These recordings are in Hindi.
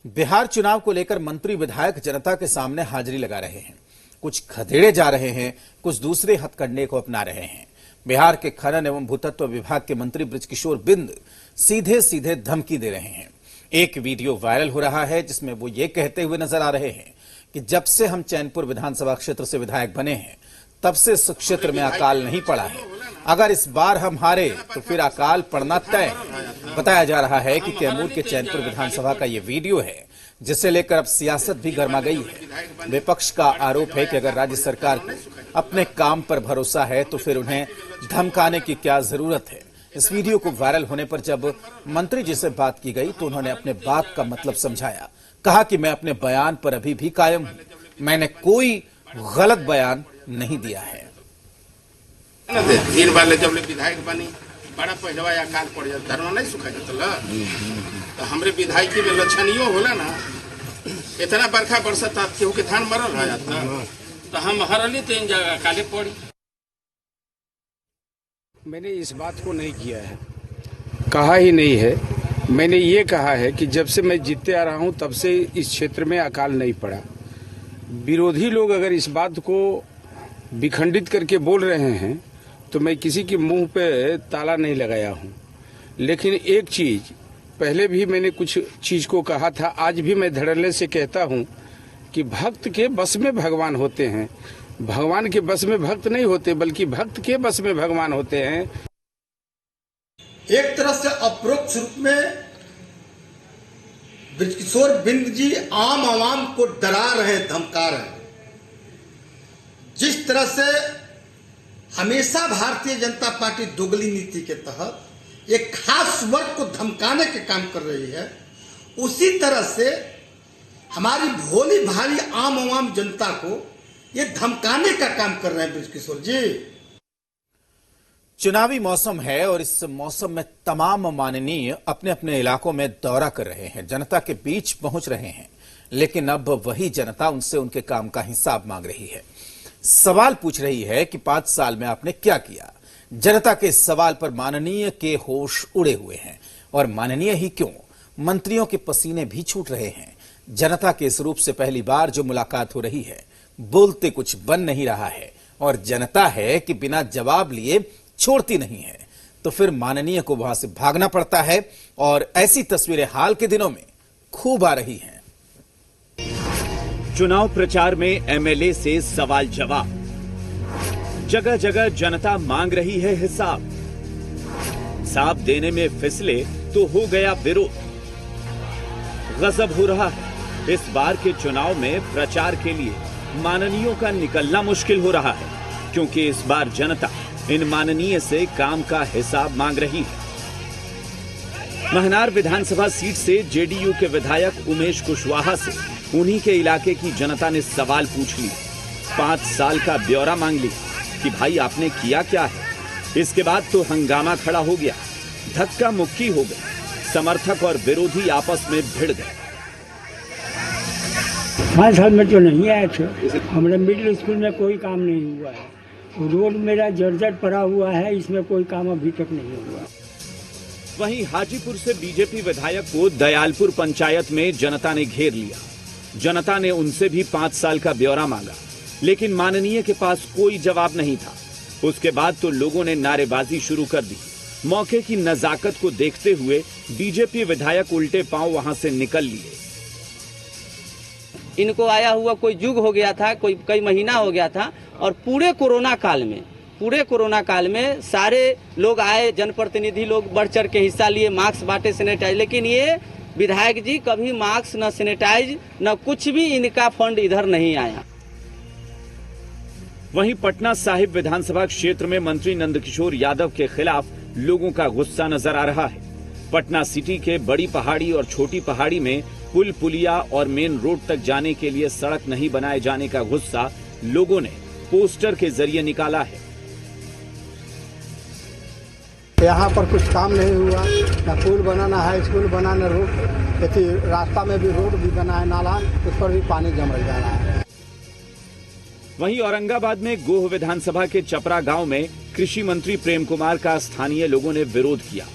बिहार चुनाव को लेकर मंत्री विधायक जनता के सामने हाजिरी लगा रहे हैं। कुछ खदेड़े जा रहे हैं, कुछ दूसरे हथकंडे को अपना रहे हैं। बिहार के खनन एवं भूतत्व विभाग के मंत्री बृजकिशोर बिंद सीधे सीधे धमकी दे रहे हैं। एक वीडियो वायरल हो रहा है जिसमें वो ये कहते हुए नजर आ रहे हैं कि जब से हम चैनपुर विधानसभा क्षेत्र से विधायक बने हैं तब से इस क्षेत्र में अकाल नहीं पड़ा है। अगर इस बार हम हारे तो फिर अकाल पड़ना तय है। बताया जा रहा है कि कैमूर के चैनपुर विधानसभा का ये वीडियो है जिसे लेकर अब सियासत भी गर्मा गई है। विपक्ष का आरोप है कि अगर राज्य सरकार को अपने काम पर भरोसा है तो फिर उन्हें धमकाने की क्या जरूरत है। इस वीडियो को वायरल होने पर जब मंत्री जी से बात की गई तो उन्होंने अपने बात का मतलब समझाया। कहा कि मैं अपने बयान पर अभी भी कायम हूं, मैंने कोई गलत बयान नहीं दिया है। तीन बार जब विधायक बनी बड़ा पहलवा अकाल पड़ जाता धरना नहीं सुखा जाता तो हमरे विधायकी में लक्षणियों होला ना इतना बरखा बरसता केहू के धान मरल हो जाता तो हम हरली तीन जगह अकाले पड़ी। मैंने इस बात को नहीं किया है, कहा ही नहीं है। मैंने ये कहा है कि जब से मैं जीतते आ रहा हूं तब से इस क्षेत्र में अकाल नहीं पड़ा। विरोधी लोग अगर इस बात को विखंडित करके बोल रहे हैं तो मैं किसी के मुंह पे ताला नहीं लगाया हूं। लेकिन एक चीज पहले भी मैंने कुछ चीज को कहा था, आज भी मैं धड़ल्ले से कहता हूं कि भक्त के बस में भगवान होते हैं। भगवान के बस में भक्त नहीं होते बल्कि भक्त के बस में भगवान होते हैं। एक तरह से अप्रोक्ष रूप में बृजकिशोर बिंद जी आम आवाम को डरा रहे, धमका रहे। जिस तरह से हमेशा भारतीय जनता पार्टी दोगली नीति के तहत एक खास वर्ग को धमकाने के काम कर रही है, उसी तरह से हमारी भोली भाली आम आवाम जनता को ये धमकाने का काम कर रहे हैं बृजकिशोर जी। चुनावी मौसम है और इस मौसम में तमाम माननीय अपने अपने इलाकों में दौरा कर रहे हैं, जनता के बीच पहुंच रहे हैं। लेकिन अब वही जनता उनसे उनके काम का हिसाब मांग रही है, सवाल पूछ रही है कि 5 साल में आपने क्या किया। जनता के इस सवाल पर माननीय के होश उड़े हुए हैं और माननीय ही क्यों, मंत्रियों के पसीने भी छूट रहे हैं। जनता के इस रूप से पहली बार जो मुलाकात हो रही है, बोलते कुछ बन नहीं रहा है और जनता है कि बिना जवाब लिए छोड़ती नहीं है, तो फिर माननीय को वहां से भागना पड़ता है और ऐसी तस्वीरें हाल के दिनों में खूब आ रही हैं। चुनाव प्रचार में एमएलए से सवाल जवाब, जगह जगह जनता मांग रही है हिसाब। साफ देने में फिसले तो हो गया विरोध। गजब हो रहा है, इस बार के चुनाव में प्रचार के लिए माननीयों का निकलना मुश्किल हो रहा है क्योंकि इस बार जनता इन माननीय से काम का हिसाब मांग रही है। महनार विधानसभा सीट से जेडीयू के विधायक उमेश कुशवाहा से उन्हीं के इलाके की जनता ने सवाल पूछ लिए, 5 साल का ब्यौरा मांग लिया कि भाई आपने किया क्या है। इसके बाद तो हंगामा खड़ा हो गया, धक्का मुक्की हो गई, समर्थक और विरोधी आपस में भिड़ गए। 5 साल में तो नहीं आए थे, हमारे मिडिल स्कूल में कोई काम नहीं हुआ है, रोड मेरा जर्जर पड़ा हुआ है, इसमें कोई काम अभी तक नहीं हुआ। वहीं हाजीपुर से बीजेपी विधायक को दयालपुर पंचायत में जनता ने घेर लिया। जनता ने उनसे भी 5 साल का ब्यौरा मांगा, लेकिन माननीय के पास कोई जवाब नहीं था। उसके बाद तो लोगों ने नारेबाजी शुरू कर दी। मौके की नजाकत को देखते हुए बीजेपी विधायक उल्टे पांव वहां से निकल लिए। इनको आया हुआ कोई युग हो गया था, कोई कई महीना हो गया था और पूरे कोरोना काल में सारे लोग आए, जनप्रतिनिधि लोग बढ़ चढ़ के हिस्सा लिए, मास्क बांटे, सैनिटाइज। लेकिन ये विधायक जी कभी मास्क न सैनिटाइज न कुछ भी, इनका फंड इधर नहीं आया। वहीं पटना साहिब विधानसभा क्षेत्र में मंत्री नंदकिशोर यादव के खिलाफ लोगों का गुस्सा नजर आ रहा है। पटना सिटी के बड़ी पहाड़ी और छोटी पहाड़ी में पुल पुलिया और मेन रोड तक जाने के लिए सड़क नहीं बनाए जाने का गुस्सा लोगों ने पोस्टर के जरिए निकाला है। यहाँ पर कुछ काम नहीं हुआ, न पुल बनाना है, स्कूल बनाना, रोड, रास्ता में भी रोड भी बना है, नाला, उस पर भी पानी जम जा रहा है। वहीं औरंगाबाद में गोह विधानसभा के चपरा गांव में कृषि मंत्री प्रेम कुमार का स्थानीय लोगों ने विरोध किया।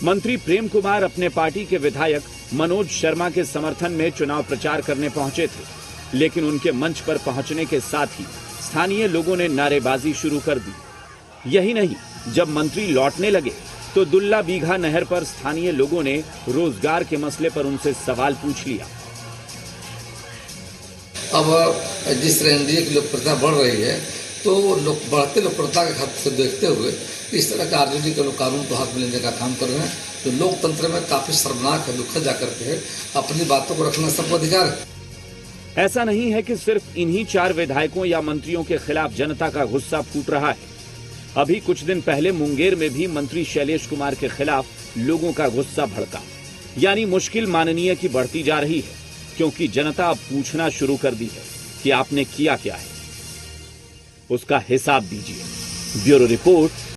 मंत्री प्रेम कुमार अपने पार्टी के विधायक मनोज शर्मा के समर्थन में चुनाव प्रचार करने पहुंचे थे, लेकिन उनके मंच पर पहुंचने के साथ ही स्थानीय लोगों ने नारेबाजी शुरू कर दी। यही नहीं, जब मंत्री लौटने लगे तो दुल्ला बीघा नहर पर स्थानीय लोगों ने रोजगार के मसले पर उनसे सवाल पूछ लिया। अब जिस तरह एनडीए की लोकप्रियता बढ़ रही है, तो बढ़ते लोकप्रियता के खाते से देखते हुए इस तरह का आरजेडी के लोग कानून को हाथ में लेने का काम कर रहे हैं, तो लोकतंत्र में काफी शर्मनाक है, दुखद जाकर के है। अपनी बातों को रखना सबको अधिकार है। ऐसा नहीं है कि सिर्फ इन्हीं 4 विधायकों या मंत्रियों के खिलाफ जनता का गुस्सा फूट रहा है। अभी कुछ दिन पहले मुंगेर में भी मंत्री शैलेश कुमार के खिलाफ लोगों का गुस्सा भड़का। यानी मुश्किल माननीय की बढ़ती जा रही है, क्योंकि जनता अब पूछना शुरू कर दी है कि आपने किया क्या है, उसका हिसाब दीजिए। Bureau report,